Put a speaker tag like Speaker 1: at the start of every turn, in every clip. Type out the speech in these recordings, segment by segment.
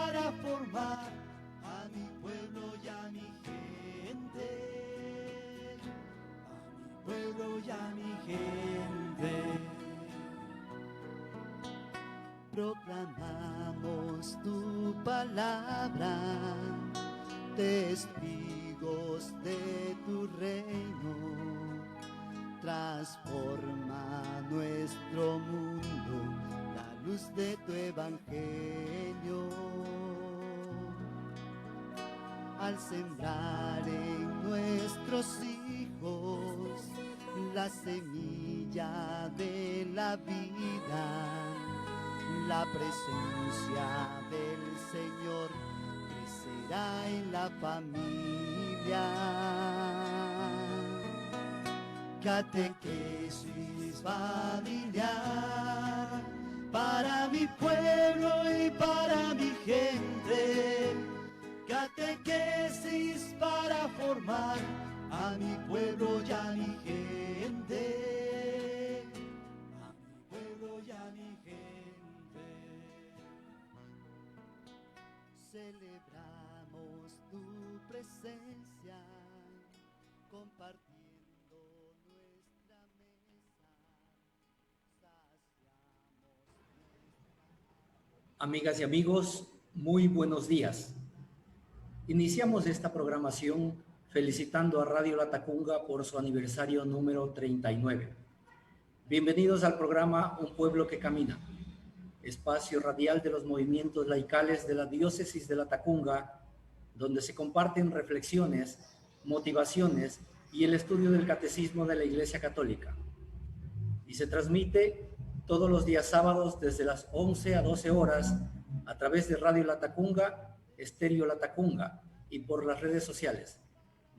Speaker 1: para formar a mi pueblo y a mi gente, a mi pueblo y a mi gente. Proclamamos tu palabra, testigos de tu reino. Transforma nuestro mundo, la luz de tu evangelio. Al sembrar en nuestros hijos la semilla de la vida, la presencia del Señor crecerá en la familia. Catequesis familiar para mi pueblo y para mi gente. Catequesis para formar a mi pueblo y a mi gente. A mi pueblo y a mi gente. Celebramos tu presencia, compartiendo nuestra mesa,
Speaker 2: Amigas y amigos, muy buenos días. Iniciamos esta programación felicitando a Radio Latacunga por su aniversario número 39. Bienvenidos al programa Un Pueblo que Camina, espacio radial de los movimientos laicales de la diócesis de Latacunga, donde se comparten reflexiones, motivaciones y el estudio del catecismo de la Iglesia Católica. Y se transmite todos los días sábados desde las 11 a 12 horas a través de Radio Latacunga, Estéreo Latacunga y por las redes sociales,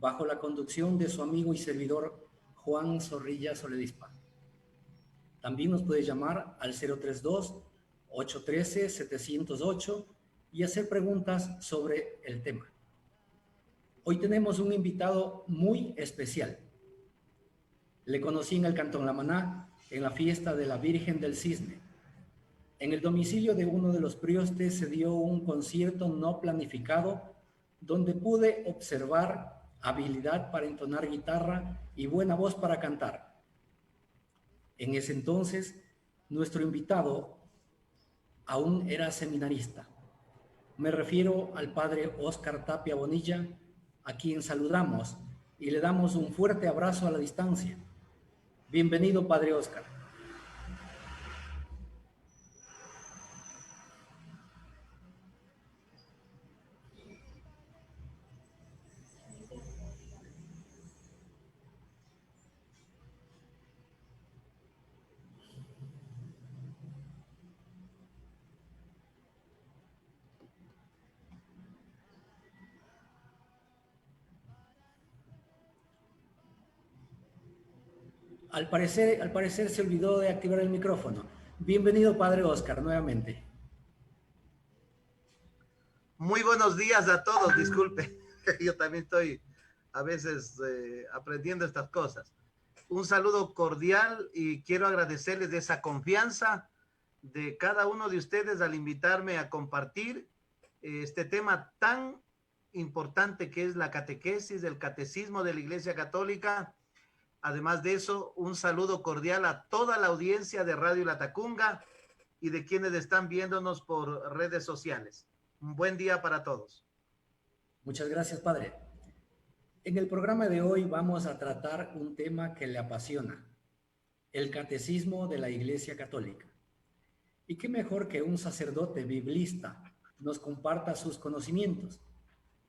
Speaker 2: bajo la conducción de su amigo y servidor Juan Zorrilla Soledispa. También nos puede llamar al 032-813-708 y hacer preguntas sobre el tema. Hoy tenemos un invitado muy especial. Le conocí en el Cantón La Maná, en la fiesta de la Virgen del Cisne. En el domicilio de uno de los priostes se dio un concierto no planificado donde pude observar habilidad para entonar guitarra y buena voz para cantar. En ese entonces, nuestro invitado aún era seminarista. Me refiero al padre Óscar Tapia Bonilla, a quien saludamos y le damos un fuerte abrazo a la distancia. Bienvenido, padre Óscar. Al parecer se olvidó de activar el micrófono. Bienvenido, padre Óscar, nuevamente.
Speaker 3: Muy buenos días a todos, disculpe, yo también estoy a veces aprendiendo estas cosas. Un saludo cordial y quiero agradecerles de esa confianza de cada uno de ustedes al invitarme a compartir este tema tan importante que es la catequesis, el catecismo de la Iglesia Católica. Además de eso, un saludo cordial a toda la audiencia de Radio Latacunga y de quienes están viéndonos por redes sociales. Un buen día para todos.
Speaker 2: Muchas gracias, padre. En el programa de hoy vamos a tratar un tema que le apasiona, el catecismo de la Iglesia Católica. Y qué mejor que un sacerdote biblista nos comparta sus conocimientos,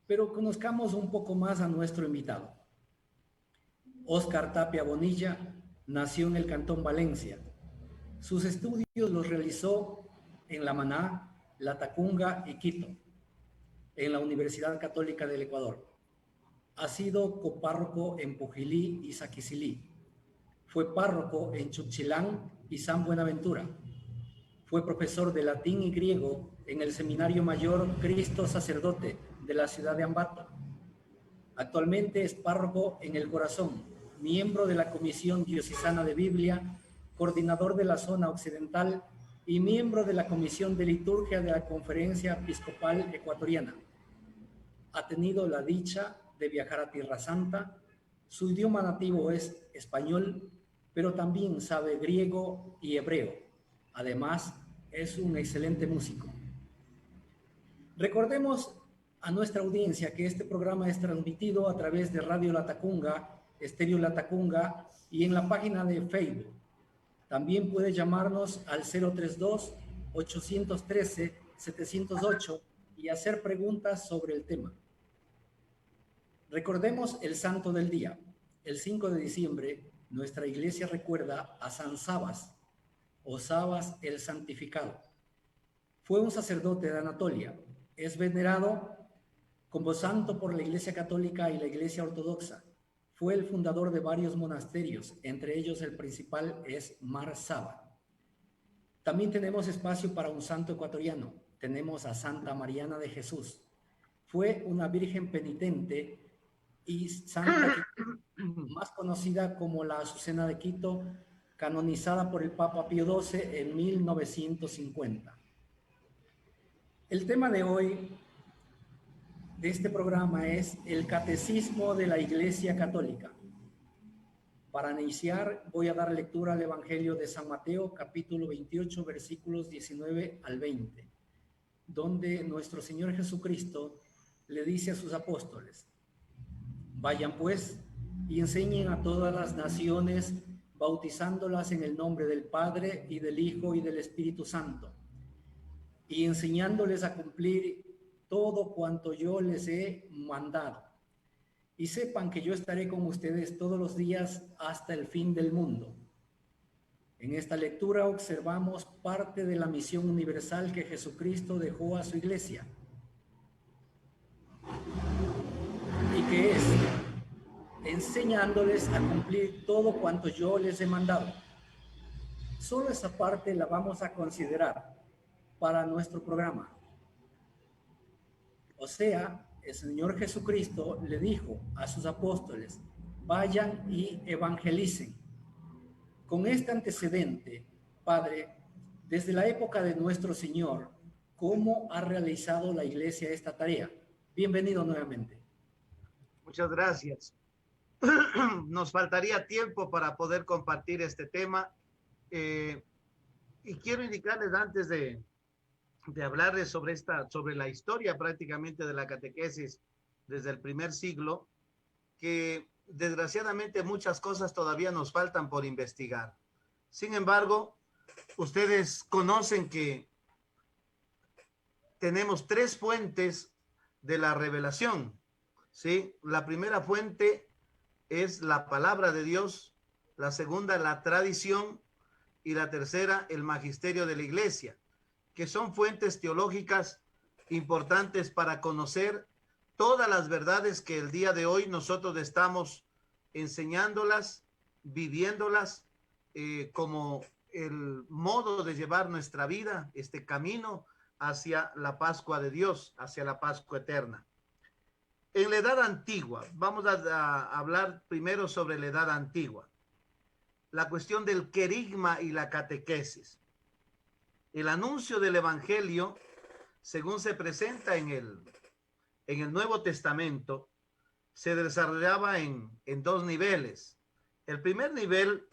Speaker 2: pero conozcamos un poco más a nuestro invitado. Óscar Tapia Bonilla nació en el Cantón Valencia. Sus estudios los realizó en La Maná, Latacunga y Quito, en la Universidad Católica del Ecuador. Ha sido copárroco en Pujilí y Saquicilí. Fue párroco en Chuchilán y San Buenaventura. Fue profesor de latín y griego en el Seminario Mayor Cristo Sacerdote de la ciudad de Ambato. Actualmente es párroco en El Corazón, miembro de la Comisión Diocesana de Biblia, coordinador de la zona occidental y miembro de la Comisión de Liturgia de la Conferencia Episcopal Ecuatoriana. Ha tenido la dicha de viajar a Tierra Santa. Su idioma nativo es español, pero también sabe griego y hebreo. Además, es un excelente músico. Recordemos a nuestra audiencia que este programa es transmitido a través de Radio Latacunga, Estéreo Latacunga y en la página de Facebook. También puede llamarnos al 032-813-708 y hacer preguntas sobre el tema. Recordemos el santo del día. El 5 de diciembre, nuestra iglesia recuerda a San Sabas, o Sabas el Santificado. Fue un sacerdote de Anatolia. Es venerado como santo por la Iglesia Católica y la Iglesia Ortodoxa. Fue el fundador de varios monasterios, entre ellos el principal es Mar Saba. También tenemos espacio para un santo ecuatoriano. Tenemos a Santa Mariana de Jesús. Fue una virgen penitente y santa más conocida como la Azucena de Quito, canonizada por el Papa Pío XII en 1950. El tema de hoy de este programa es el Catecismo de la Iglesia Católica. Para iniciar, voy a dar lectura al Evangelio de San Mateo, capítulo 28, versículos 19 al 20, donde nuestro Señor Jesucristo le dice a sus apóstoles: vayan pues y enseñen a todas las naciones, bautizándolas en el nombre del Padre y del Hijo y del Espíritu Santo, y enseñándoles a cumplir todo cuanto yo les he mandado. Y sepan que yo estaré con ustedes todos los días hasta el fin del mundo. En esta lectura observamos parte de la misión universal que Jesucristo dejó a su iglesia, y que es enseñándoles a cumplir todo cuanto yo les he mandado. Solo esa parte la vamos a considerar para nuestro programa. O sea, el Señor Jesucristo le dijo a sus apóstoles: vayan y evangelicen. Con este antecedente, Padre, desde la época de nuestro Señor, ¿cómo ha realizado la Iglesia esta tarea? Bienvenido nuevamente.
Speaker 3: Muchas gracias. Nos faltaría tiempo para poder compartir este tema. Y quiero indicarles antes de hablarles sobre la historia prácticamente de la catequesis desde el primer siglo, que desgraciadamente muchas cosas todavía nos faltan por investigar. Sin embargo, ustedes conocen que tenemos tres fuentes de la revelación, ¿sí? La primera fuente es la palabra de Dios, la segunda la tradición y la tercera el magisterio de la iglesia, que son fuentes teológicas importantes para conocer todas las verdades que el día de hoy nosotros estamos enseñándolas, viviéndolas como el modo de llevar nuestra vida, este camino hacia la Pascua de Dios, hacia la Pascua eterna. En la edad antigua, vamos a hablar primero sobre la edad antigua, la cuestión del querigma y la catequesis. El anuncio del Evangelio, según se presenta en el Nuevo Testamento, se desarrollaba en dos niveles. El primer nivel,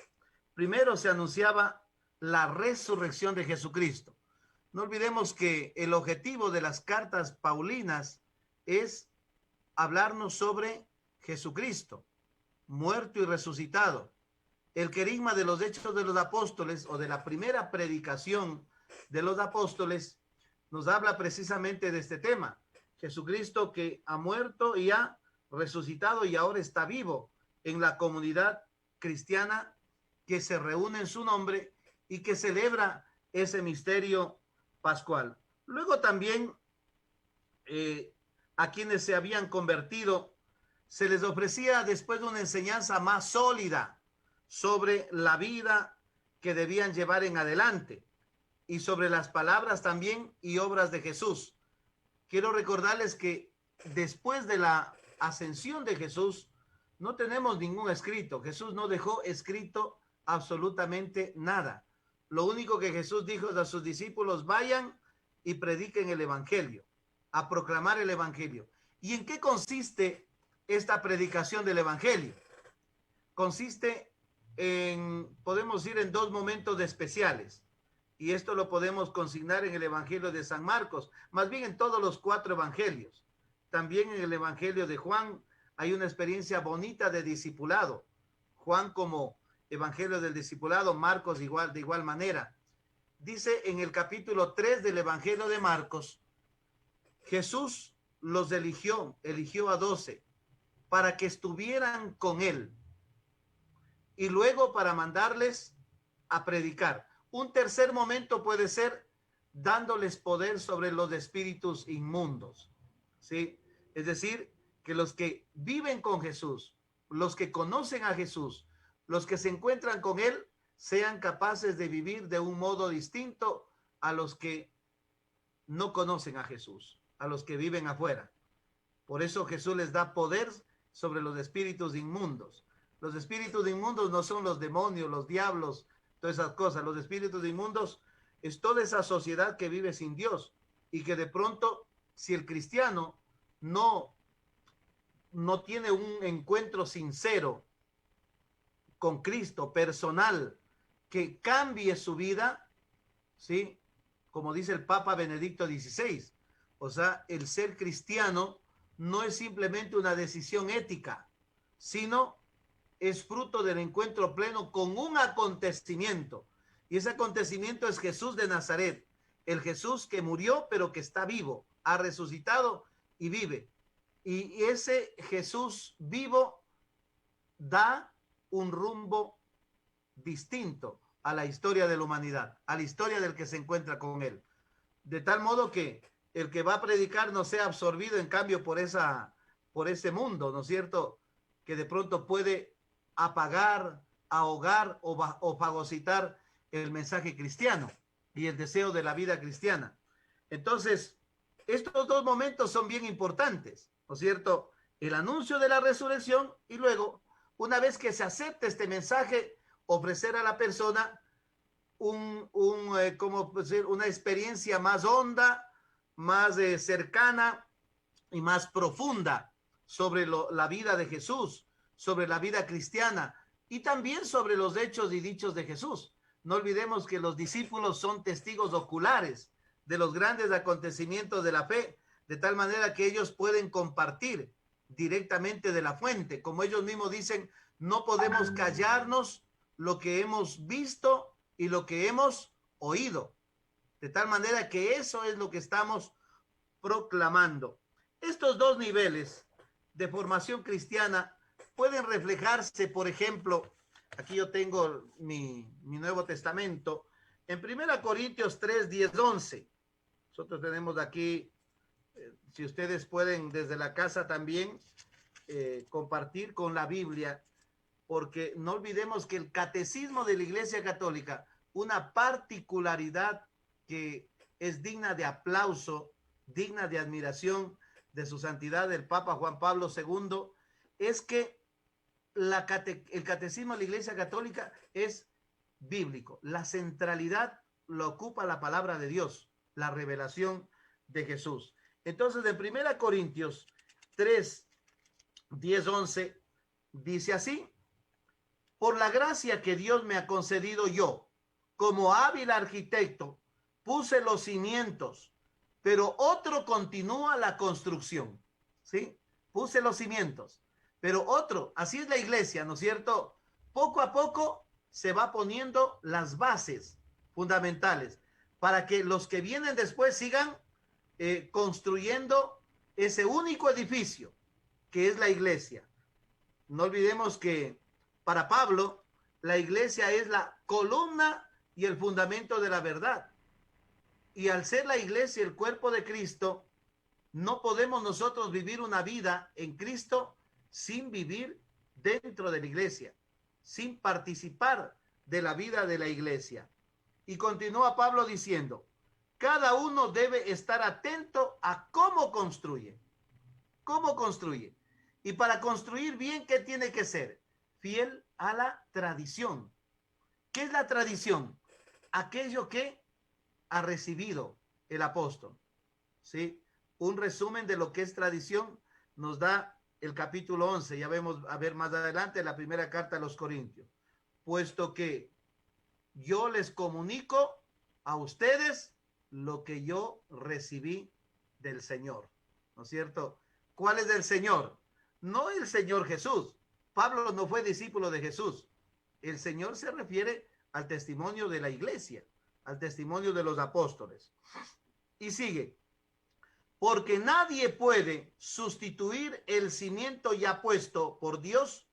Speaker 3: primero se anunciaba la resurrección de Jesucristo. No olvidemos que el objetivo de las cartas paulinas es hablarnos sobre Jesucristo, muerto y resucitado. El querigma de los Hechos de los Apóstoles o de la primera predicación de los apóstoles nos habla precisamente de este tema. Jesucristo que ha muerto y ha resucitado y ahora está vivo en la comunidad cristiana que se reúne en su nombre y que celebra ese misterio pascual. Luego también a quienes se habían convertido se les ofrecía después una enseñanza más sólida sobre la vida que debían llevar en adelante y sobre las palabras también y obras de Jesús. Quiero recordarles que después de la ascensión de Jesús no tenemos ningún escrito. Jesús no dejó escrito absolutamente nada. lo único que Jesús dijo a sus discípulos: vayan y prediquen el evangelio, a proclamar el evangelio. ¿Y en qué consiste esta predicación del evangelio? Consiste podemos ir en dos momentos especiales, y esto lo podemos consignar en el evangelio de San Marcos, más bien en todos los 4 evangelios. También en el evangelio de Juan hay una experiencia bonita de discipulado. Juan como evangelio del discipulado, Marcos de igual manera. Dice en el capítulo 3 del evangelio de Marcos: Jesús los eligió a 12 para que estuvieran con él y luego para mandarles a predicar. Un tercer momento puede ser dándoles poder sobre los espíritus inmundos, ¿sí? Es decir, que los que viven con Jesús, los que conocen a Jesús, los que se encuentran con él, sean capaces de vivir de un modo distinto a los que no conocen a Jesús, a los que viven afuera. Por eso Jesús les da poder sobre los espíritus inmundos. Los espíritus inmundos no son los demonios, los diablos, todas esas cosas. Los espíritus inmundos es toda esa sociedad que vive sin Dios y que de pronto, si el cristiano no tiene un encuentro sincero con Cristo, personal, que cambie su vida, ¿sí? Como dice el Papa Benedicto XVI, o sea, el ser cristiano no es simplemente una decisión ética, sino es fruto del encuentro pleno con un acontecimiento. Y ese acontecimiento es Jesús de Nazaret, el Jesús que murió pero que está vivo, ha resucitado y vive. Y ese Jesús vivo da un rumbo distinto a la historia de la humanidad, a la historia del que se encuentra con él. De tal modo que el que va a predicar no sea absorbido en cambio por ese mundo, ¿no es cierto? Que de pronto puede apagar, ahogar o fagocitar el mensaje cristiano y el deseo de la vida cristiana. Entonces, estos dos momentos son bien importantes, ¿no es cierto? El anuncio de la resurrección y luego, una vez que se acepte este mensaje, ofrecer a la persona una experiencia más honda, más cercana y más profunda sobre la vida de Jesús, sobre la vida cristiana y también sobre los hechos y dichos de Jesús. No olvidemos que los discípulos son testigos oculares de los grandes acontecimientos de la fe, de tal manera que ellos pueden compartir directamente de la fuente. Como ellos mismos dicen, no podemos callarnos lo que hemos visto y lo que hemos oído. De tal manera que eso es lo que estamos proclamando. Estos dos niveles de formación cristiana pueden reflejarse, por ejemplo, aquí yo tengo mi Nuevo Testamento, en 1 Corintios 3, 10, 11. Nosotros tenemos aquí, si ustedes pueden desde la casa también compartir con la Biblia, porque no olvidemos que el catecismo de la Iglesia Católica, una particularidad que es digna de aplauso, digna de admiración de su santidad el Papa Juan Pablo II, es que el catecismo de la Iglesia Católica es bíblico. La centralidad lo ocupa la palabra de Dios, la revelación de Jesús. Entonces, en 1 Corintios 3, 10, 11, dice así: por la gracia que Dios me ha concedido, yo, como hábil arquitecto, puse los cimientos, pero otro continúa la construcción, ¿sí? Puse los cimientos, pero otro, así es la iglesia, ¿no es cierto? Poco a poco se va poniendo las bases fundamentales para que los que vienen después sigan construyendo ese único edificio que es la iglesia. No olvidemos que para Pablo la iglesia es la columna y el fundamento de la verdad. Y al ser la iglesia el cuerpo de Cristo, no podemos nosotros vivir una vida en Cristo sin vivir dentro de la iglesia, sin participar de la vida de la iglesia. Y continúa Pablo diciendo: cada uno debe estar atento a cómo construye. ¿Cómo construye? Y para construir bien, ¿qué tiene que ser? Fiel a la tradición. ¿Qué es la tradición? aquello que ha recibido el apóstol. ¿Sí? Un resumen de lo que es tradición nos da el capítulo 11. Ya vemos a ver más adelante la primera carta a los Corintios. Puesto que yo les comunico a ustedes lo que yo recibí del Señor. ¿No es cierto? ¿Cuál es del Señor? No el Señor Jesús. Pablo no fue discípulo de Jesús. El Señor se refiere al testimonio de la iglesia, al testimonio de los apóstoles. Y sigue. Porque nadie puede sustituir el cimiento ya puesto por Dios,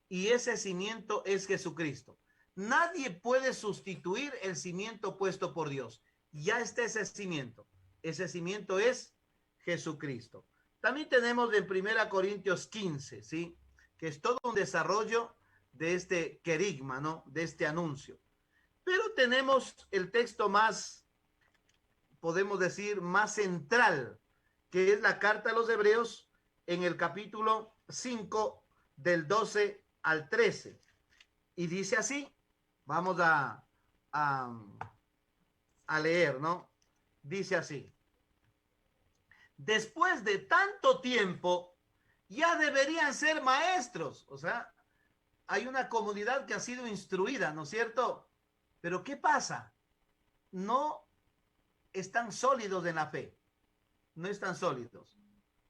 Speaker 3: y ese cimiento es Jesucristo. Nadie puede sustituir el cimiento puesto por Dios. Ya está ese cimiento. Ese cimiento es Jesucristo. También tenemos en 1 Corintios 15, ¿sí? Que es todo un desarrollo de este querigma, ¿no? De este anuncio. Pero tenemos el texto más, podemos decir, más central, que es la carta a los Hebreos en el capítulo 5 del 12 al 13. Y dice así, vamos a leer, ¿no? Dice así. Después de tanto tiempo, ya deberían ser maestros. O sea, hay una comunidad que ha sido instruida, ¿no es cierto? Pero ¿qué pasa? No están sólidos en la fe. No están sólidos.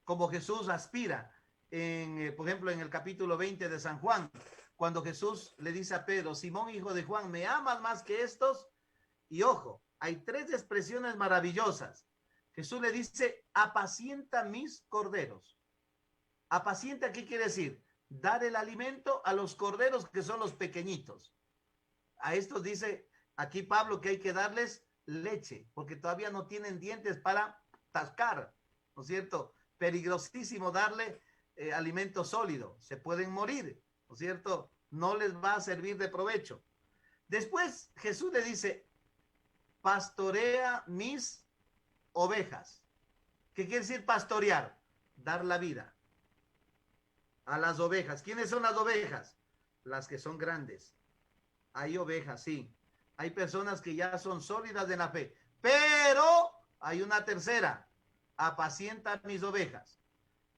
Speaker 3: Como Jesús aspira, por ejemplo, en el capítulo 20 de San Juan, cuando Jesús le dice a Pedro, Simón, hijo de Juan, ¿me amas más que estos? Y ojo, hay 3 expresiones maravillosas. Jesús le dice, apacienta mis corderos. Apacienta, ¿qué quiere decir? Dar el alimento a los corderos que son los pequeñitos. A estos dice aquí Pablo que hay que darles leche, porque todavía no tienen dientes para tascar, ¿no es cierto? Peligrosísimo darle alimento sólido, se pueden morir, ¿no es cierto? No les va a servir de provecho. Después Jesús le dice, pastorea mis ovejas. ¿Qué quiere decir pastorear? Dar la vida a las ovejas. ¿Quiénes son las ovejas? Las que son grandes. Hay ovejas, sí. Hay personas que ya son sólidas en la fe, pero hay una tercera. Apacienta mis ovejas.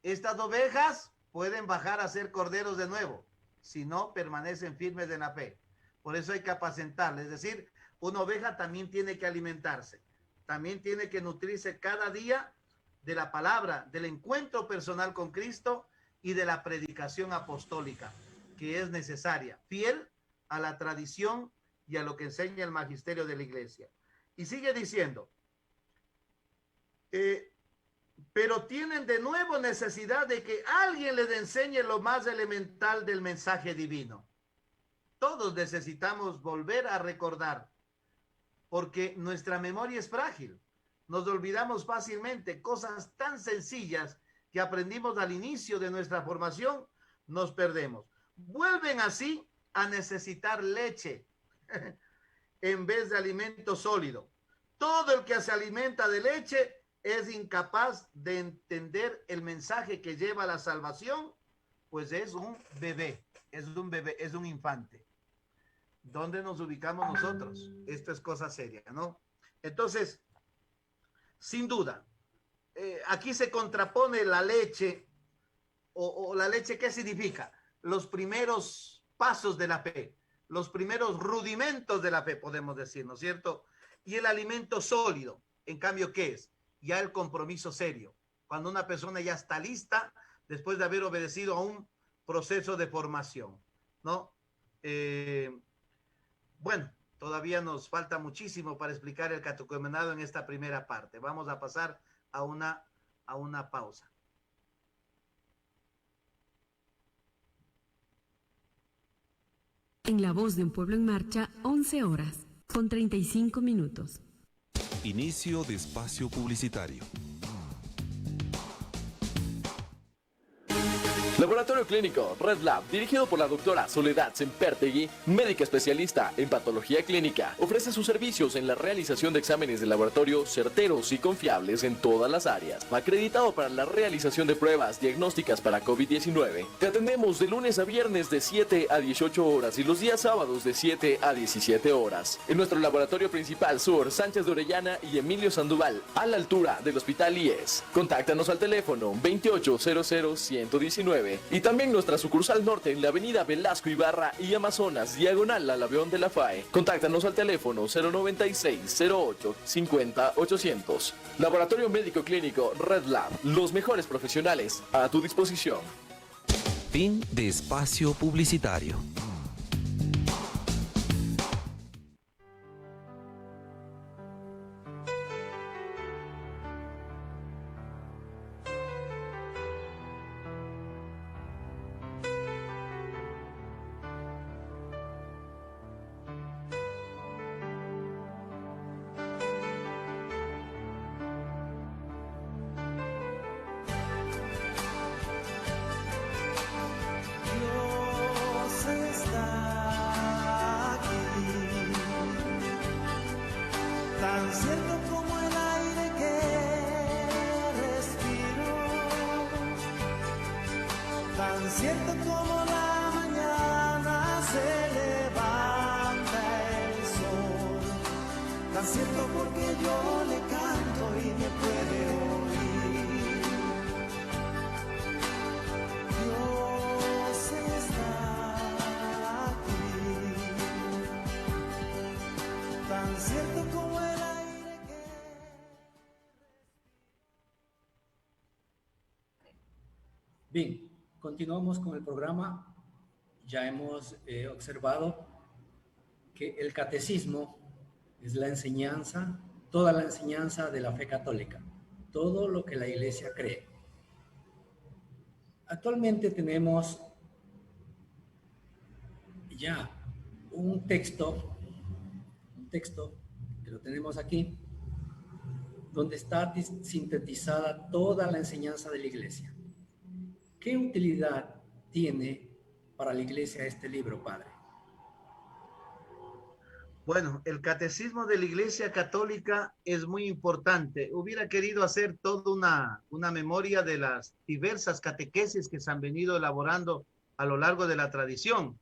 Speaker 3: Estas ovejas pueden bajar a ser corderos de nuevo, si no permanecen firmes en la fe. Por eso hay que apacentarles. Es decir, una oveja también tiene que alimentarse. También tiene que nutrirse cada día de la palabra, del encuentro personal con Cristo y de la predicación apostólica, que es necesaria, fiel a la tradición y a lo que enseña el magisterio de la iglesia. Y sigue diciendo, pero tienen de nuevo necesidad de que alguien les enseñe lo más elemental del mensaje divino. Todos necesitamos volver a recordar, porque nuestra memoria es frágil. Nos olvidamos fácilmente cosas tan sencillas que aprendimos al inicio de nuestra formación, nos perdemos. Vuelven así a necesitar leche en vez de alimento sólido. Todo el que se alimenta de leche es incapaz de entender el mensaje que lleva a la salvación, pues es un bebé, es un infante. ¿Dónde nos ubicamos nosotros? Esto es cosa seria, ¿no? Entonces, sin duda, aquí se contrapone la leche, o la leche, ¿qué significa? Los primeros pasos de la fe, los primeros rudimentos de la fe, podemos decir, ¿no es cierto? Y el alimento sólido, en cambio, ¿qué es? Ya el compromiso serio, cuando una persona ya está lista después de haber obedecido a un proceso de formación, ¿no? Bueno, todavía nos falta muchísimo para explicar el catecumenado en esta primera parte. Vamos a pasar a una pausa.
Speaker 4: En La Voz de un Pueblo en Marcha, 11 horas, con 35 minutos.
Speaker 5: Inicio de espacio publicitario.
Speaker 6: Laboratorio Clínico Red Lab, dirigido por la doctora Soledad Sempertegui, médica especialista en patología clínica, ofrece sus servicios en la realización de exámenes de laboratorio certeros y confiables en todas las áreas. Acreditado para la realización de pruebas diagnósticas para COVID-19. Te atendemos de lunes a viernes de 7 a 18 horas y los días sábados de 7 a 17 horas. En nuestro laboratorio principal sur, Sánchez de Orellana y Emilio Sandoval, a la altura del Hospital IES. Contáctanos al teléfono 2800-119 y también nuestra sucursal norte en la avenida Velasco Ibarra y Amazonas, diagonal al avión de la FAE. Contáctanos al teléfono 096-08-50-800. Laboratorio Médico Clínico Red Lab, los mejores profesionales a tu disposición.
Speaker 5: Fin de espacio publicitario.
Speaker 2: Bien, continuamos con el programa. Ya hemos observado que el catecismo es la enseñanza, toda la enseñanza de la fe católica, todo lo que la Iglesia cree. Actualmente tenemos ya un texto que lo tenemos aquí, donde está sintetizada toda la enseñanza de la Iglesia. ¿Qué utilidad tiene para la Iglesia este libro, Padre?
Speaker 3: Bueno, el catecismo de la Iglesia Católica es muy importante. Hubiera querido hacer toda una memoria de las diversas catequesis que se han venido elaborando a lo largo de la tradición,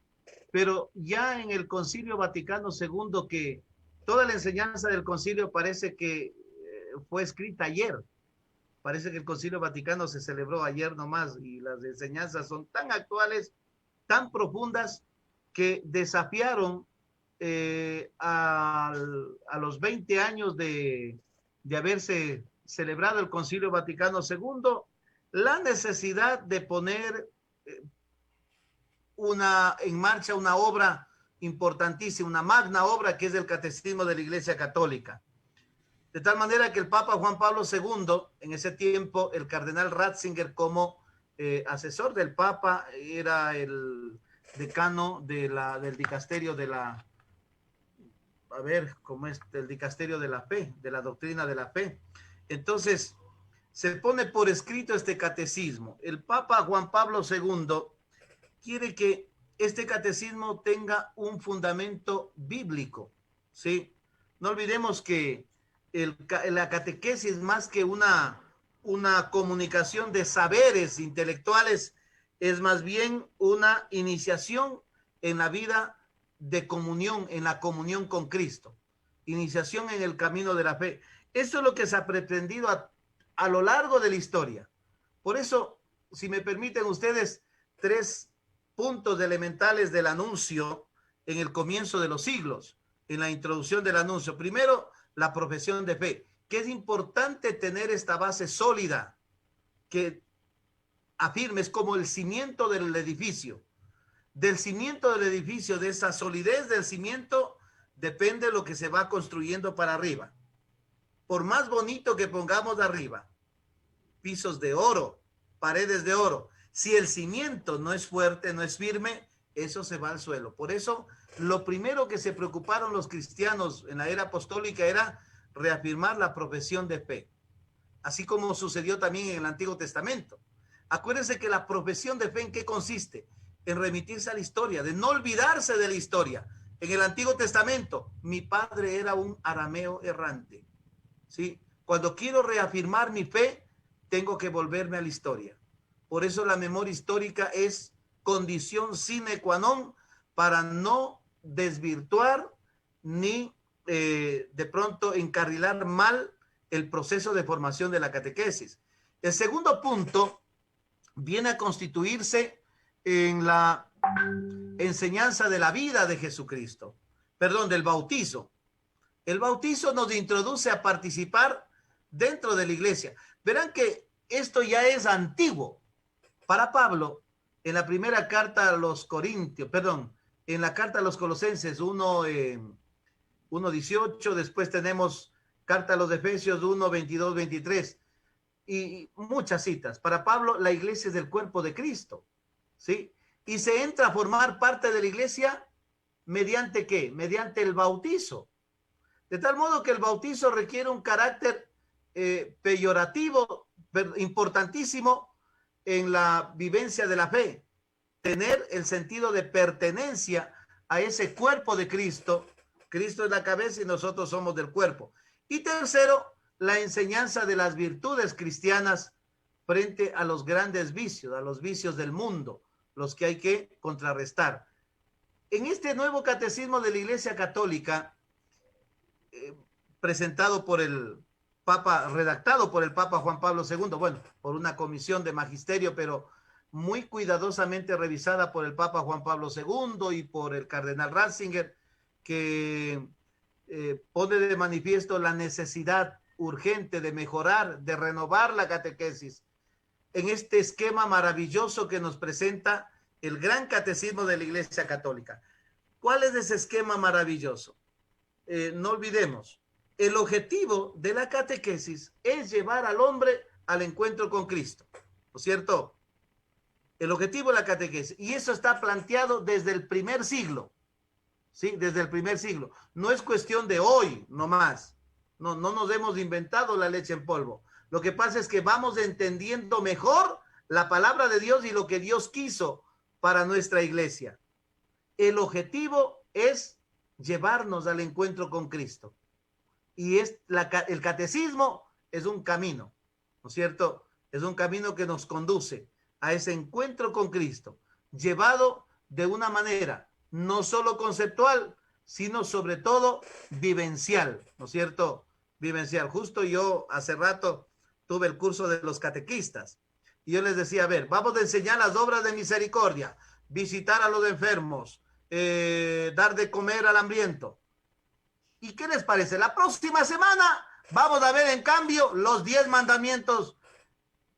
Speaker 3: pero ya en el Concilio Vaticano II, que toda la enseñanza del concilio parece que fue escrita ayer. Parece que el Concilio Vaticano se celebró ayer nomás y las enseñanzas son tan actuales, tan profundas, que desafiaron a los 20 años de haberse celebrado el Concilio Vaticano II, la necesidad de poner en marcha una obra importantísima, una magna obra que es el Catecismo de la Iglesia Católica. De tal manera que el Papa Juan Pablo II, en ese tiempo, el cardenal Ratzinger, como asesor del Papa, era el decano del dicasterio de la, del dicasterio de la fe, de la doctrina de la fe. Entonces, se pone por escrito este catecismo. El Papa Juan Pablo II quiere que este catecismo tenga un fundamento bíblico, ¿sí? No olvidemos que la catequesis, más que una comunicación de saberes intelectuales, es más bien una iniciación en la vida de comunión, en la comunión con Cristo, iniciación en el camino de la fe. Eso es lo que se ha pretendido a lo largo de la historia. Por eso, si me permiten ustedes, 3 puntos elementales del anuncio en el comienzo de los siglos, en la introducción del anuncio. Primero, la profesión de fe, que es importante tener esta base sólida, que afirmes como el cimiento del edificio. Del cimiento del edificio, de esa solidez del cimiento, depende lo que se va construyendo para arriba. Por más bonito que pongamos de arriba, pisos de oro, paredes de oro, si el cimiento no es fuerte, no es firme, eso se va al suelo. Por eso, lo primero que se preocuparon los cristianos en la era apostólica era reafirmar la profesión de fe, así como sucedió también en el Antiguo Testamento. Acuérdense que la profesión de fe, ¿en qué consiste? En remitirse a la historia, de no olvidarse de la historia. En el Antiguo Testamento, mi padre era un arameo errante, ¿sí? Cuando quiero reafirmar mi fe, tengo que volverme a la historia. Por eso la memoria histórica es condición sine qua non para no desvirtuar ni de pronto encarrilar mal el proceso de formación de la catequesis. El segundo punto viene a constituirse en la enseñanza de la vida de Jesucristo, perdón, del bautizo. El bautizo nos introduce a participar dentro de la iglesia. Verán que esto ya es antiguo. Para Pablo, en la primera carta a los Corintios, perdón, en la carta a los Colosenses 1:18, después tenemos carta a los Efesios 1:22, 23, y muchas citas. Para Pablo, la iglesia es el cuerpo de Cristo, ¿sí? Y se entra a formar parte de la iglesia mediante ¿qué? Mediante el bautizo. De tal modo que el bautizo requiere un carácter peyorativo, importantísimo en la vivencia de la fe. Tener el sentido de pertenencia a ese cuerpo de Cristo. Cristo es la cabeza y nosotros somos del cuerpo. Y tercero, la enseñanza de las virtudes cristianas frente a los grandes vicios, a los vicios del mundo, los que hay que contrarrestar. En este nuevo catecismo de la Iglesia Católica, presentado por el Papa, redactado por el Papa Juan Pablo II, bueno, por una comisión de magisterio, pero muy cuidadosamente revisada por el Papa Juan Pablo II y por el Cardenal Ratzinger, que pone de manifiesto la necesidad urgente de mejorar, de renovar la catequesis en este esquema maravilloso que nos presenta el gran catecismo de la Iglesia Católica. ¿Cuál es ese esquema maravilloso? No olvidemos, el objetivo de la catequesis es llevar al hombre al encuentro con Cristo, ¿no es cierto? El objetivo de la catequesis, y eso está planteado desde el primer siglo, ¿sí? Desde el primer siglo. No es cuestión de hoy nomás. No nos hemos inventado la leche en polvo. Lo que pasa es que vamos entendiendo mejor la palabra de Dios y lo que Dios quiso para nuestra iglesia. El objetivo es llevarnos al encuentro con Cristo. Y el catecismo es un camino, ¿no es cierto? Es un camino que nos conduce a ese encuentro con Cristo, llevado de una manera no solo conceptual, sino sobre todo vivencial, ¿no es cierto? Vivencial. Justo yo hace rato tuve el curso de los catequistas y yo les decía, a ver, vamos a enseñar las obras de misericordia, visitar a los enfermos, dar de comer al hambriento. ¿Y qué les parece? La próxima semana vamos a ver en cambio los 10 mandamientos,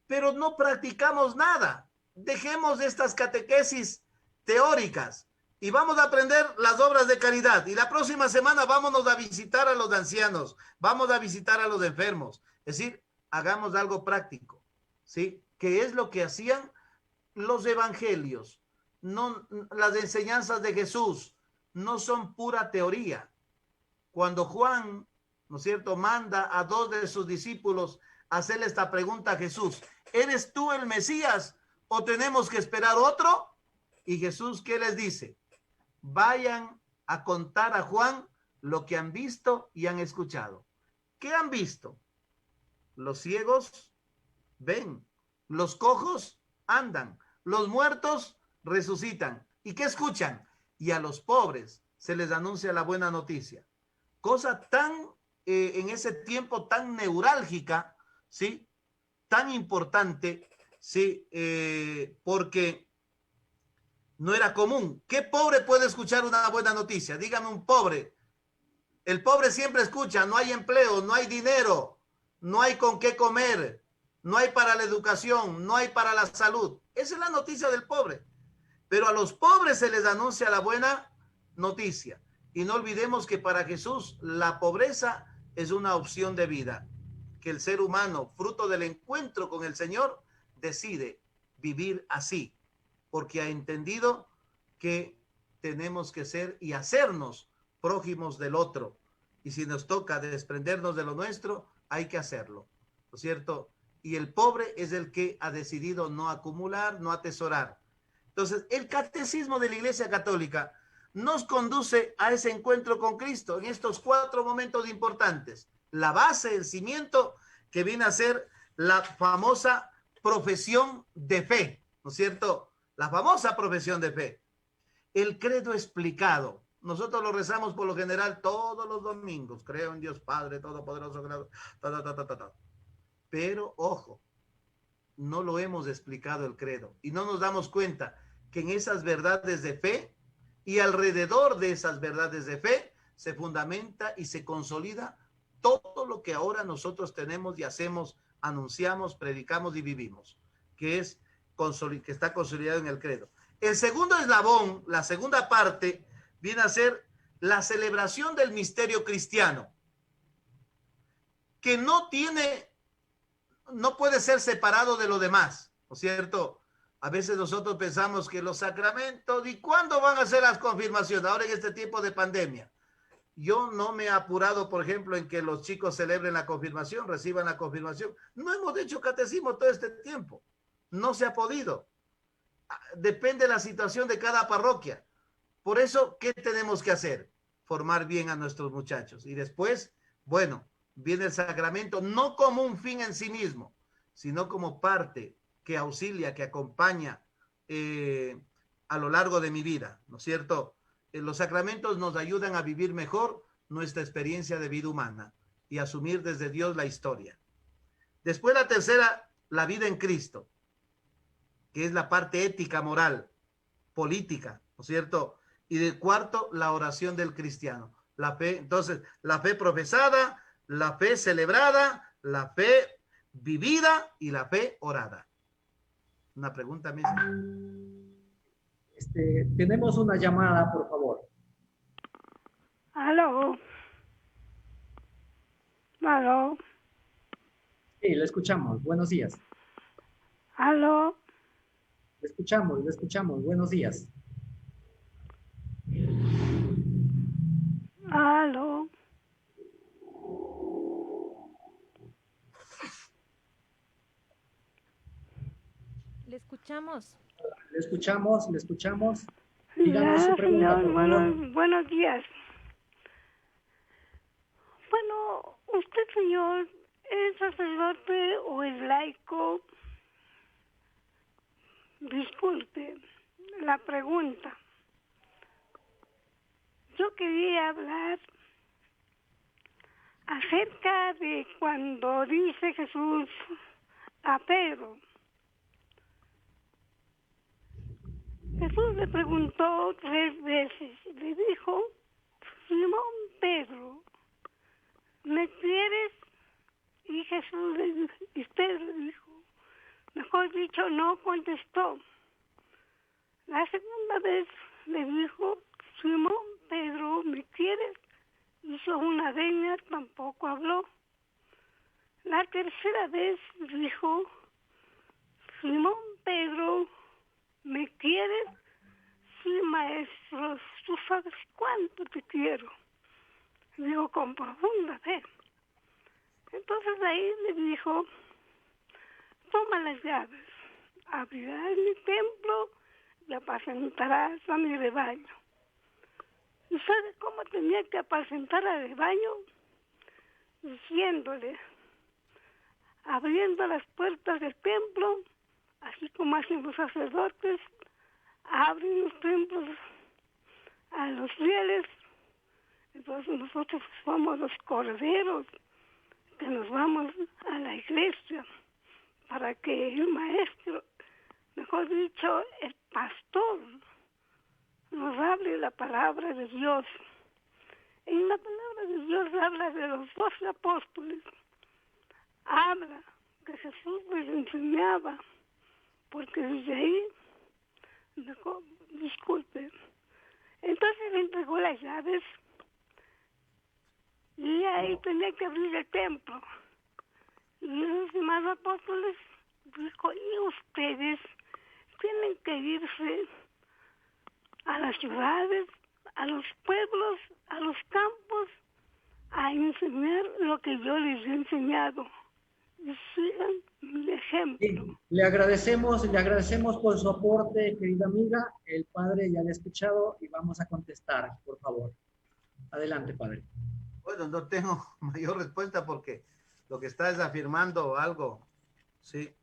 Speaker 3: pero no practicamos nada. Dejemos estas catequesis teóricas y vamos a aprender las obras de caridad. Y la próxima semana vámonos a visitar a los ancianos, vamos a visitar a los enfermos. Es decir, hagamos algo práctico, ¿sí? Que es lo que hacían los evangelios. No, las enseñanzas de Jesús no son pura teoría. Cuando Juan, ¿no es cierto?, manda a 2 de sus discípulos a hacerle esta pregunta a Jesús: ¿eres tú el Mesías o tenemos que esperar otro? Y Jesús, ¿qué les dice? Vayan a contar a Juan lo que han visto y han escuchado. ¿Qué han visto? Los ciegos ven, los cojos andan, los muertos resucitan. ¿Y qué escuchan? Y a los pobres se les anuncia la buena noticia. Cosa tan, en ese tiempo tan neurálgica, ¿sí? Tan importante, ¿sí? Porque no era común. ¿Qué pobre puede escuchar una buena noticia? Dígame un pobre. El pobre siempre escucha: no hay empleo, no hay dinero, no hay con qué comer, no hay para la educación, no hay para la salud. Esa es la noticia del pobre. Pero a los pobres se les anuncia la buena noticia. Y no olvidemos que para Jesús la pobreza es una opción de vida, que el ser humano, fruto del encuentro con el Señor, decide vivir así, porque ha entendido que tenemos que ser y hacernos prójimos del otro. Y si nos toca desprendernos de lo nuestro, hay que hacerlo, ¿no es cierto? y el pobre es el que ha decidido no acumular, no atesorar. Entonces, el catecismo de la Iglesia Católica nos conduce a ese encuentro con Cristo en estos 4 momentos importantes. La base, el cimiento, que viene a ser la famosa profesión de fe, ¿no es cierto? La famosa profesión de fe. El credo explicado. Nosotros lo rezamos por lo general todos los domingos. Creo en Dios Padre Todopoderoso. Pero, ojo, no lo hemos explicado el credo. Y no nos damos cuenta que en esas verdades de fe y alrededor de esas verdades de fe se fundamenta y se consolida todo lo que ahora nosotros tenemos y hacemos, anunciamos, predicamos y vivimos, que está consolidado en el credo. El segundo eslabón, la segunda parte, viene a ser la celebración del misterio cristiano, que no puede ser separado de lo demás, ¿no es cierto? A veces nosotros pensamos que los sacramentos, ¿y cuándo van a ser las confirmaciones? Ahora en este tiempo de pandemia. Yo no me he apurado, por ejemplo, en que los chicos celebren la confirmación, reciban la confirmación. No hemos hecho catecismo todo este tiempo. No se ha podido. Depende de la situación de cada parroquia. Por eso, ¿qué tenemos que hacer? Formar bien a nuestros muchachos. Y después, bueno, viene el sacramento, no como un fin en sí mismo, sino como parte que auxilia, que acompaña a lo largo de mi vida, ¿no es cierto? Los sacramentos nos ayudan a vivir mejor nuestra experiencia de vida humana y asumir desde Dios la historia. Después la tercera, la vida en Cristo, que es la parte ética, moral, política, ¿no es cierto? Y del cuarto, la oración del cristiano. La fe, entonces, la fe profesada, la fe celebrada, la fe vivida y la fe orada. Una pregunta, misma.
Speaker 2: Tenemos una llamada, por favor.
Speaker 7: ¿Aló? ¿Aló?
Speaker 2: Sí, le escuchamos. Buenos días.
Speaker 7: ¿Aló?
Speaker 2: Le escuchamos. Buenos días.
Speaker 7: ¿Aló?
Speaker 8: Le escuchamos.
Speaker 2: Le escuchamos. Díganos su pregunta,
Speaker 7: Señor, buenos días. Bueno, usted, señor, ¿es sacerdote o es laico? Disculpe la pregunta. Yo quería hablar acerca de cuando dice Jesús a Pedro. Jesús le preguntó 3 veces, le dijo, Simón Pedro, ¿me quieres? Y Pedro le dijo, mejor dicho, no contestó. La segunda vez le dijo, Simón Pedro, ¿me quieres? Hizo una veña, tampoco habló. La tercera vez dijo, Simón Pedro, ¿me quieres? Sí, maestro, tú sabes cuánto te quiero. Digo, con profunda fe. Entonces ahí le dijo, toma las llaves, abrirás mi templo y apacentarás a mi rebaño. ¿Y sabe cómo tenía que apacentar al rebaño? Diciéndole, abriendo las puertas del templo, así como hacen los sacerdotes, abren los templos a los fieles. Entonces nosotros somos los corderos que nos vamos a la iglesia para que el maestro, mejor dicho, el pastor, nos hable la palabra de Dios. En la palabra de Dios habla de los 12 apóstoles. Habla que Jesús les enseñaba, porque desde ahí, disculpe, entonces le entregó las llaves y ahí tenía que abrir el templo. Y los demás apóstoles dijo, y ustedes tienen que irse a las ciudades, a los pueblos, a los campos, a enseñar lo que yo les he enseñado. Y sigan mi ejemplo.
Speaker 2: Sí, le agradecemos por su aporte, querida amiga. El padre ya le ha escuchado y vamos a contestar, por favor. Adelante, padre.
Speaker 3: Bueno, no tengo mayor respuesta porque lo que está es afirmando algo, ¿sí?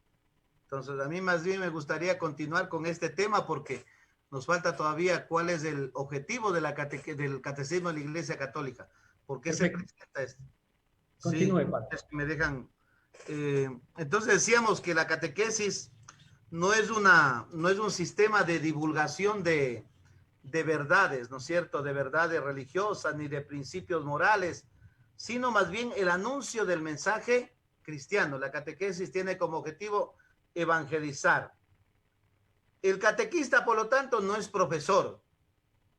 Speaker 3: Entonces, a mí más bien me gustaría continuar con este tema porque nos falta todavía cuál es el objetivo de del catecismo de la Iglesia Católica. ¿Por qué se presenta esto?
Speaker 2: Continúe,
Speaker 3: Sí,
Speaker 2: padre.
Speaker 3: es que me dejan... entonces decíamos que la catequesis no es un sistema de divulgación de verdades, ¿no es cierto? De verdades religiosas ni de principios morales, sino más bien el anuncio del mensaje cristiano. La catequesis tiene como objetivo evangelizar. El catequista, por lo tanto, no es profesor,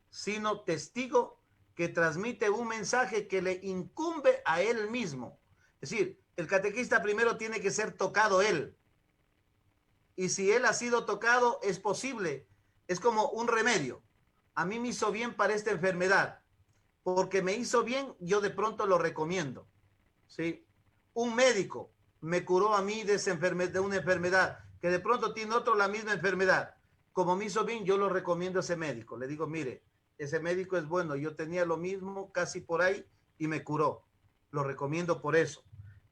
Speaker 3: sino testigo que transmite un mensaje que le incumbe a él mismo. Es decir, el catequista primero tiene que ser tocado él. Y si él ha sido tocado, es posible. Es como un remedio. A mí me hizo bien para esta enfermedad. Porque me hizo bien, yo de pronto lo recomiendo. ¿Sí? Un médico me curó a mí de una enfermedad, que de pronto tiene otro la misma enfermedad. Como me hizo bien, yo lo recomiendo a ese médico. Le digo, mire, ese médico es bueno, yo tenía lo mismo casi por ahí y me curó. Lo recomiendo por eso.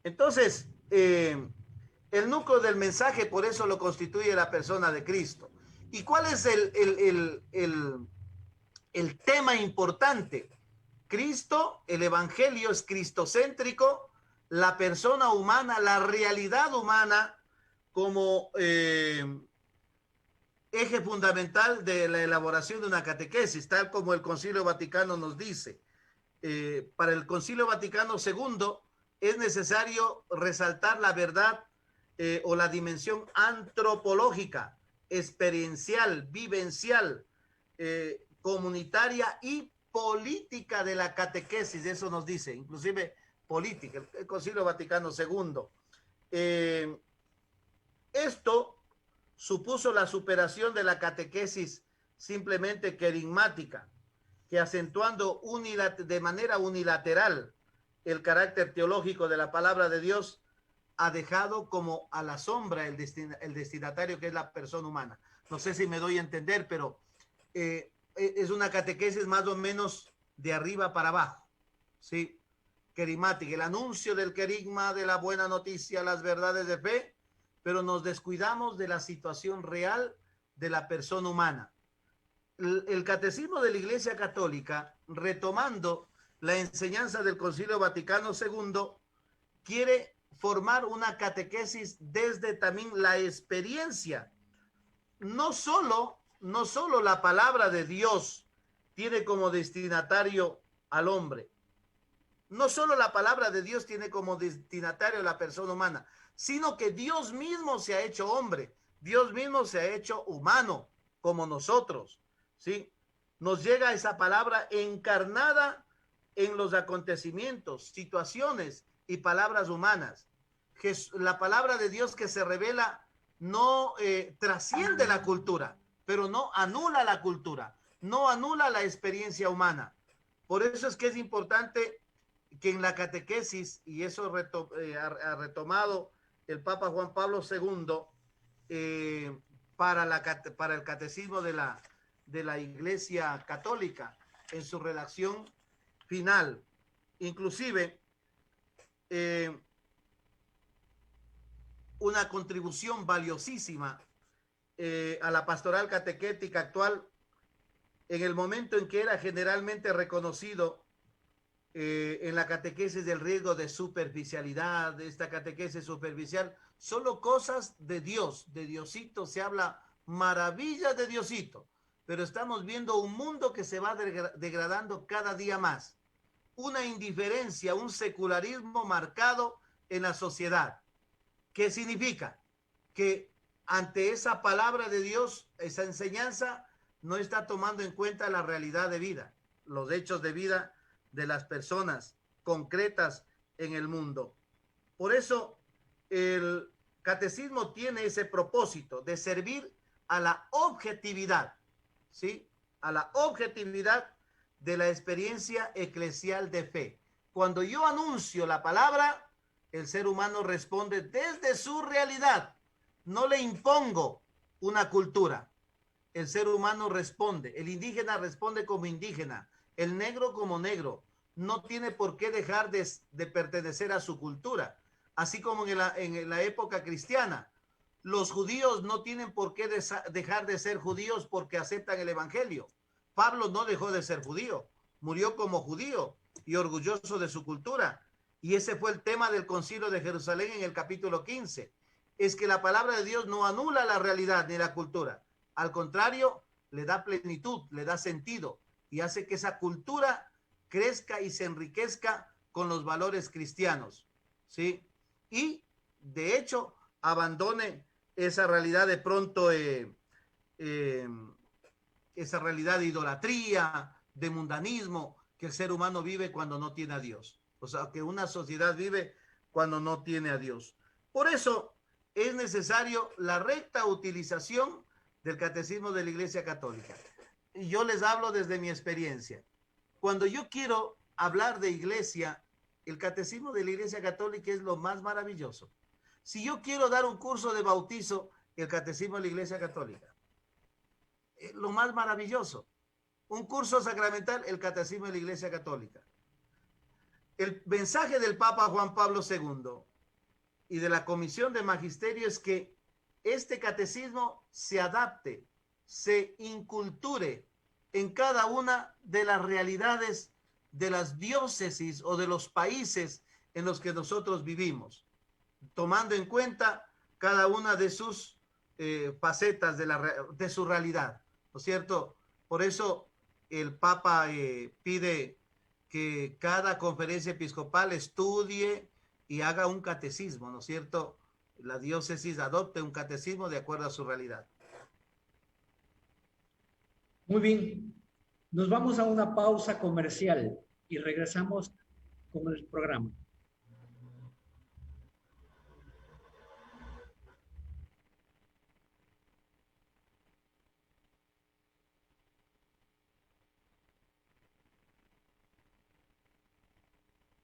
Speaker 3: Entonces, el núcleo del mensaje por eso lo constituye la persona de Cristo. ¿Y cuál es el tema importante? Cristo, el evangelio es cristocéntrico, la persona humana, la realidad humana como eje fundamental de la elaboración de una catequesis, tal como el Concilio Vaticano nos dice. Para el Concilio Vaticano II es necesario resaltar la verdad o la dimensión antropológica, experiencial, vivencial, comunitaria y política de la catequesis. Eso nos dice, inclusive política, el Concilio Vaticano II. Esto supuso la superación de la catequesis simplemente querigmática, que acentuando de manera unilateral el carácter teológico de la palabra de Dios, ha dejado como a la sombra el destinatario, que es la persona humana. No sé si me doy a entender, pero es una catequesis más o menos de arriba para abajo, ¿sí? Querigmática, el anuncio del querigma, de la buena noticia, las verdades de fe, pero nos descuidamos de la situación real de la persona humana. El catecismo de la Iglesia Católica, retomando la enseñanza del Concilio Vaticano II, quiere formar una catequesis desde también la experiencia. No solo la palabra de Dios tiene como destinatario al hombre. No solo la palabra de Dios tiene como destinatario a la persona humana, sino que Dios mismo se ha hecho hombre. Dios mismo se ha hecho humano, como nosotros, ¿sí? Nos llega esa palabra encarnada en los acontecimientos, situaciones y palabras humanas. La palabra de Dios que se revela no trasciende la cultura, pero no anula la cultura, no anula la experiencia humana. Por eso es que es importante que en la catequesis, y eso ha retomado el Papa Juan Pablo II para el catecismo de la Iglesia Católica en su redacción final, inclusive una contribución valiosísima a la pastoral catequética actual, en el momento en que era generalmente reconocido en la catequesis del riesgo de superficialidad, de esta catequesis superficial, solo cosas de Dios, de Diosito, se habla maravillas de Diosito, pero estamos viendo un mundo que se va degradando cada día más, una indiferencia, un secularismo marcado en la sociedad. ¿Qué significa? Que ante esa palabra de Dios, esa enseñanza, no está tomando en cuenta la realidad de vida, los hechos de vida de las personas concretas en el mundo. Por eso el catecismo tiene ese propósito de servir a la objetividad, ¿sí? A la objetividad de la experiencia eclesial de fe. Cuando yo anuncio la palabra, el ser humano responde desde su realidad. No le impongo una cultura. El ser humano responde. El indígena responde como indígena. El negro como negro. No tiene por qué dejar de pertenecer a su cultura. Así como en la época cristiana. Los judíos no tienen por qué dejar de ser judíos porque aceptan el evangelio. Pablo no dejó de ser judío. Murió como judío y orgulloso de su cultura. Y ese fue el tema del Concilio de Jerusalén en el capítulo 15. Es que la palabra de Dios no anula la realidad ni la cultura. Al contrario, le da plenitud, le da sentido y hace que esa cultura crezca y se enriquezca con los valores cristianos, ¿sí? Y, de hecho, abandone esa realidad de pronto, esa realidad de idolatría, de mundanismo que el ser humano vive cuando no tiene a Dios. O sea, que una sociedad vive cuando no tiene a Dios. Por eso es necesario la recta utilización del catecismo de la Iglesia Católica. Y yo les hablo desde mi experiencia. Cuando yo quiero hablar de iglesia, el catecismo de la Iglesia Católica es lo más maravilloso. Si yo quiero dar un curso de bautizo, el catecismo de la Iglesia Católica. Lo más maravilloso. Un curso sacramental, el catecismo de la Iglesia Católica. El mensaje del Papa Juan Pablo II y de la Comisión de Magisterio es que este catecismo se adapte, se inculture en cada una de las realidades de las diócesis o de los países en los que nosotros vivimos, tomando en cuenta cada una de sus facetas de su realidad, ¿no es cierto? Por eso el Papa pide que cada conferencia episcopal estudie y haga un catecismo, ¿no es cierto? La diócesis adopte un catecismo de acuerdo a su realidad.
Speaker 2: Muy bien, nos vamos a una pausa comercial y regresamos con el programa.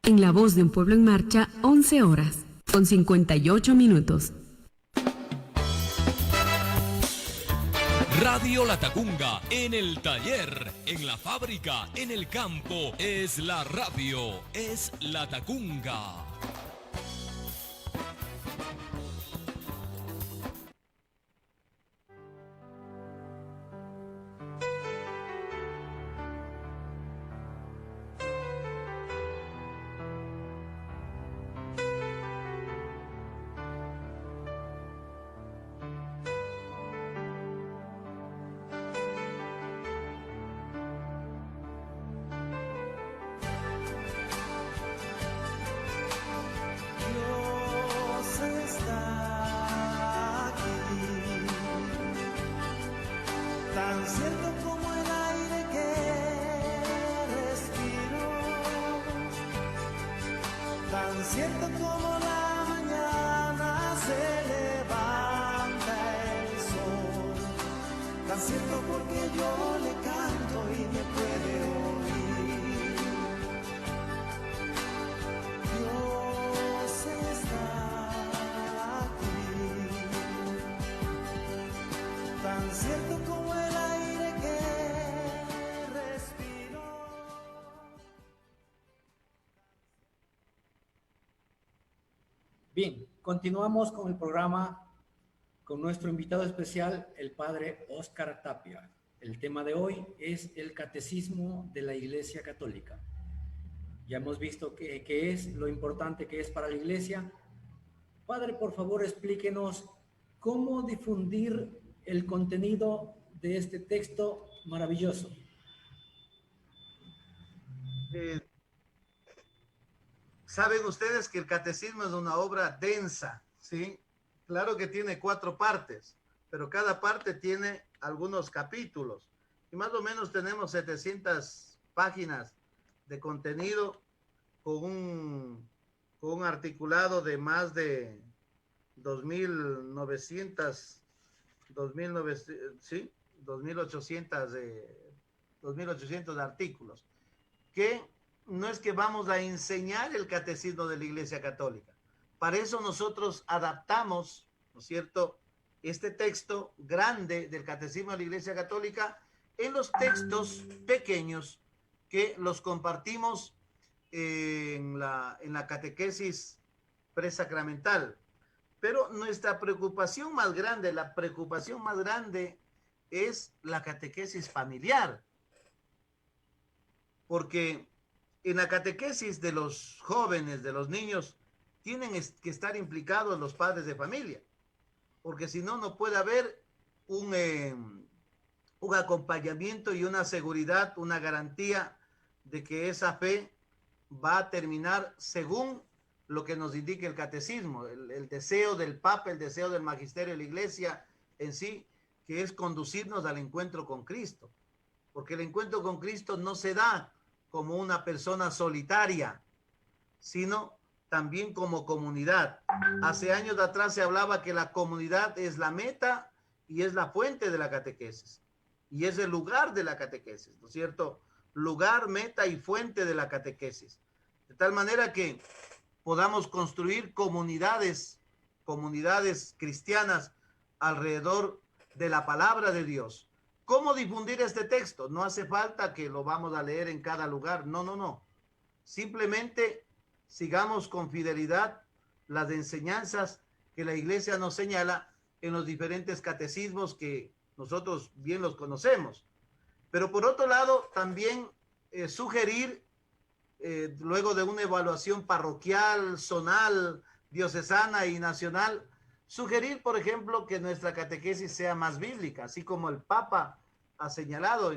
Speaker 4: En La Voz de un Pueblo en Marcha, 11 horas, con 58 minutos.
Speaker 9: Radio Latacunga, en el taller, en la fábrica, en el campo, es la radio, es Latacunga.
Speaker 2: Bien, continuamos con el programa con nuestro invitado especial, el padre Óscar Tapia. El tema de hoy es el catecismo de la Iglesia Católica. Ya hemos visto qué es, lo importante que es para la Iglesia. Padre, por favor, explíquenos cómo difundir el contenido de este texto maravilloso.
Speaker 3: Saben ustedes que el catecismo es una obra densa, ¿sí? Claro que tiene 4 partes, pero cada parte tiene algunos capítulos. Y más o menos tenemos 700 páginas de contenido con un articulado de más de 2.800 artículos, que no es que vamos a enseñar el catecismo de la Iglesia Católica, para eso nosotros adaptamos, ¿no es cierto?, este texto grande del Catecismo de la Iglesia Católica en los textos pequeños que los compartimos en la catequesis presacramental. Pero nuestra preocupación más grande, la preocupación más grande es la catequesis familiar. Porque en la catequesis de los jóvenes, de los niños, tienen que estar implicados los padres de familia. Porque si no, no puede haber un acompañamiento y una seguridad, una garantía de que esa fe va a terminar según lo que nos indica el catecismo, el deseo del Papa, el deseo del magisterio de la Iglesia en sí, que es conducirnos al encuentro con Cristo. Porque el encuentro con Cristo no se da como una persona solitaria, sino también como comunidad. Hace años atrás se hablaba que la comunidad es la meta y es la fuente de la catequesis. Y es el lugar de la catequesis, ¿no es cierto? Lugar, meta y fuente de la catequesis. De tal manera que podamos construir comunidades cristianas alrededor de la palabra de Dios. ¿Cómo difundir este texto? No hace falta que lo vamos a leer en cada lugar. No. Simplemente sigamos con fidelidad las enseñanzas que la Iglesia nos señala en los diferentes catecismos que nosotros bien los conocemos. Pero por otro lado, también sugerir, luego de una evaluación parroquial, zonal, diocesana y nacional, sugerir, por ejemplo, que nuestra catequesis sea más bíblica, así como el Papa ha señalado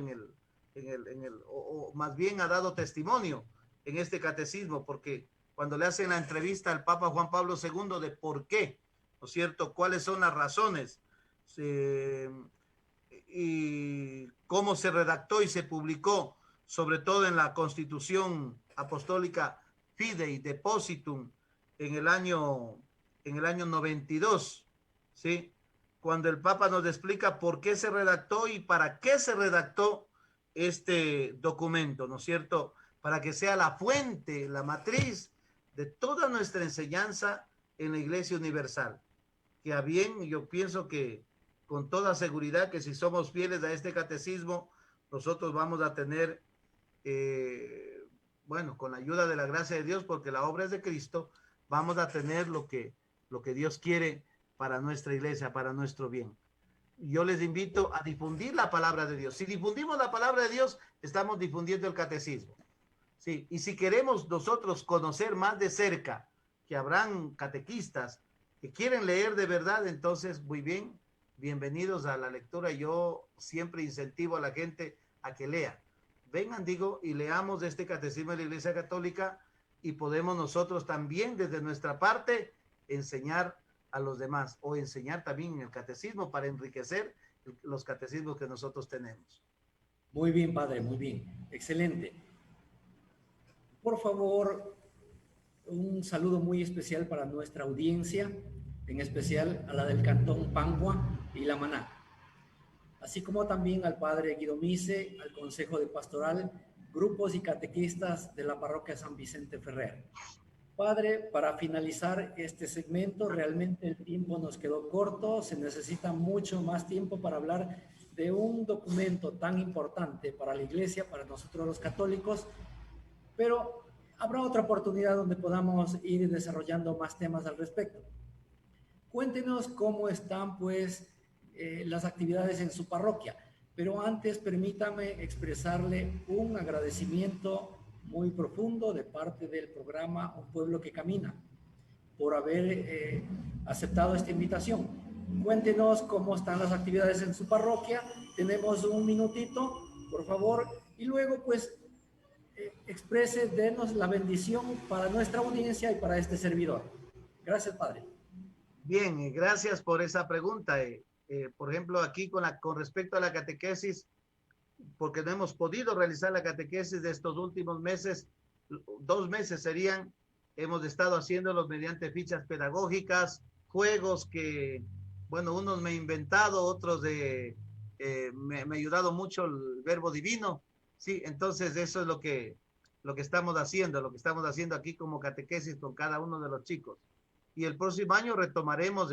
Speaker 3: o más bien ha dado testimonio en este catecismo, porque cuando le hacen la entrevista al Papa Juan Pablo II de por qué, ¿no es cierto?, cuáles son las razones y cómo se redactó y se publicó, sobre todo en la Constitución Apostólica Fidei Depositum en el año 92, ¿sí? Cuando el Papa nos explica por qué se redactó y para qué se redactó este documento, ¿no es cierto?, para que sea la fuente, la matriz de toda nuestra enseñanza en la Iglesia Universal. Que a bien, yo pienso que con toda seguridad que si somos fieles a este catecismo, nosotros vamos a tener, con la ayuda de la gracia de Dios, porque la obra es de Cristo, vamos a tener lo que Dios quiere para nuestra iglesia, para nuestro bien. Yo les invito a difundir la palabra de Dios. Si difundimos la palabra de Dios, estamos difundiendo el catecismo. Sí, y si queremos nosotros conocer más de cerca, que habrán catequistas que quieren leer de verdad, entonces, muy bien, bienvenidos a la lectura. Yo siempre incentivo a la gente a que lea. Vengan, y leamos este catecismo de la Iglesia Católica y podemos nosotros también, desde nuestra parte, enseñar a los demás o enseñar también el catecismo para enriquecer los catecismos que nosotros tenemos.
Speaker 2: Muy bien, padre, muy bien. Excelente. Por favor, un saludo muy especial para nuestra audiencia, en especial a la del Cantón Pangua y La Maná, así como también al padre Guido Mise, al Consejo de Pastoral, grupos y catequistas de la Parroquia San Vicente Ferrer. Padre, para finalizar este segmento, realmente el tiempo nos quedó corto, se necesita mucho más tiempo para hablar de un documento tan importante para la Iglesia, para nosotros los católicos, pero habrá otra oportunidad donde podamos ir desarrollando más temas al respecto. Cuéntenos cómo están, las actividades en su parroquia, pero antes permítame expresarle un agradecimiento muy profundo de parte del programa Un Pueblo que Camina por haber aceptado esta invitación. Cuéntenos cómo están las actividades en su parroquia. Tenemos un minutito, por favor, y luego exprese, denos la bendición para nuestra audiencia y para este servidor. Gracias, padre.
Speaker 3: Bien, gracias por esa pregunta. Por ejemplo, aquí con respecto a la catequesis, porque no hemos podido realizar la catequesis de estos últimos meses, 2 meses serían, hemos estado haciéndolos mediante fichas pedagógicas, juegos que, unos me he inventado, otros me ha ayudado mucho el verbo divino, sí, entonces eso es lo que estamos haciendo aquí como catequesis con cada uno de los chicos. y el próximo año retomaremos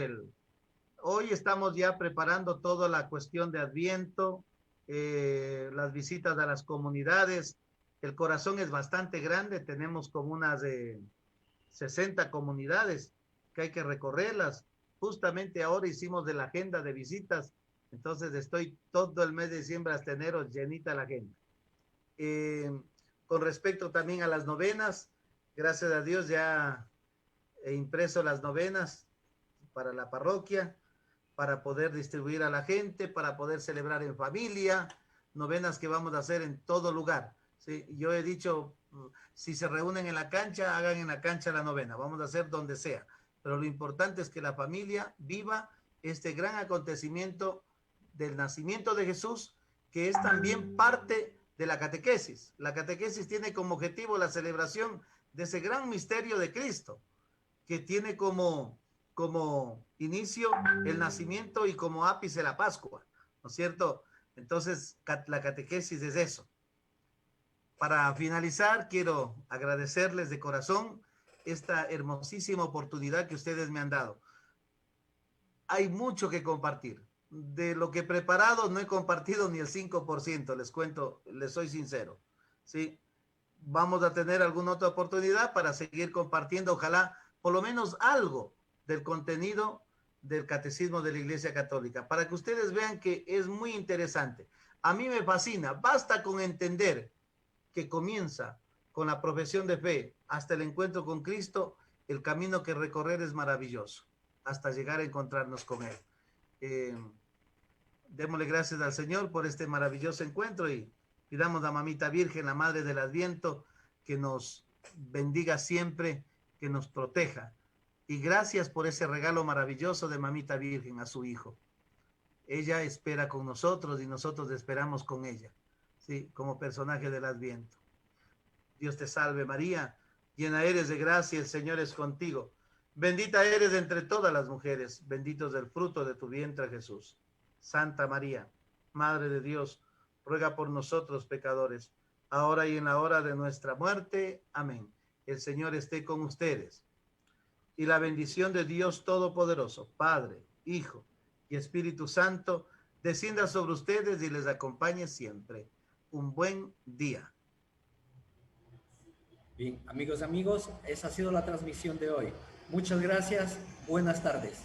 Speaker 3: Hoy estamos ya preparando toda la cuestión de Adviento, las visitas a las comunidades. El corazón es bastante grande, tenemos como unas 60 comunidades que hay que recorrerlas. Justamente ahora hicimos de la agenda de visitas, entonces estoy todo el mes de diciembre hasta enero llenita la agenda. Con respecto también a las novenas, gracias a Dios ya he impreso las novenas para la parroquia, para poder distribuir a la gente, para poder celebrar en familia, novenas que vamos a hacer en todo lugar. ¿Sí? Yo he dicho, si se reúnen en la cancha, hagan en la cancha la novena, vamos a hacer donde sea, pero lo importante es que la familia viva este gran acontecimiento del nacimiento de Jesús, que es también parte de la catequesis. La catequesis tiene como objetivo la celebración de ese gran misterio de Cristo, que tiene como inicio el nacimiento y como ápice la Pascua, ¿no es cierto? Entonces, la catequesis es eso. Para finalizar, quiero agradecerles de corazón esta hermosísima oportunidad que ustedes me han dado. Hay mucho que compartir. De lo que he preparado no he compartido ni el 5%, les cuento, les soy sincero. ¿Sí? Vamos a tener alguna otra oportunidad para seguir compartiendo, ojalá, por lo menos algo del contenido del Catecismo de la Iglesia Católica, para que ustedes vean que es muy interesante. A mí me fascina, basta con entender que comienza con la profesión de fe hasta el encuentro con Cristo, el camino que recorrer es maravilloso, hasta llegar a encontrarnos con Él. Démosle gracias al Señor por este maravilloso encuentro y pidamos a Mamita Virgen, la Madre del Adviento, que nos bendiga siempre, que nos proteja. Y gracias por ese regalo maravilloso de Mamita Virgen a su Hijo. Ella espera con nosotros y nosotros esperamos con ella, ¿sí? Como personaje del Adviento. Dios te salve María, llena eres de gracia, el Señor es contigo. Bendita eres entre todas las mujeres, bendito es el fruto de tu vientre Jesús. Santa María, Madre de Dios, ruega por nosotros pecadores, ahora y en la hora de nuestra muerte. Amén. El Señor esté con ustedes. Y la bendición de Dios Todopoderoso, Padre, Hijo y Espíritu Santo, descienda sobre ustedes y les acompañe siempre. Un buen día.
Speaker 2: Bien, amigos, esa ha sido la transmisión de hoy. Muchas gracias, buenas tardes.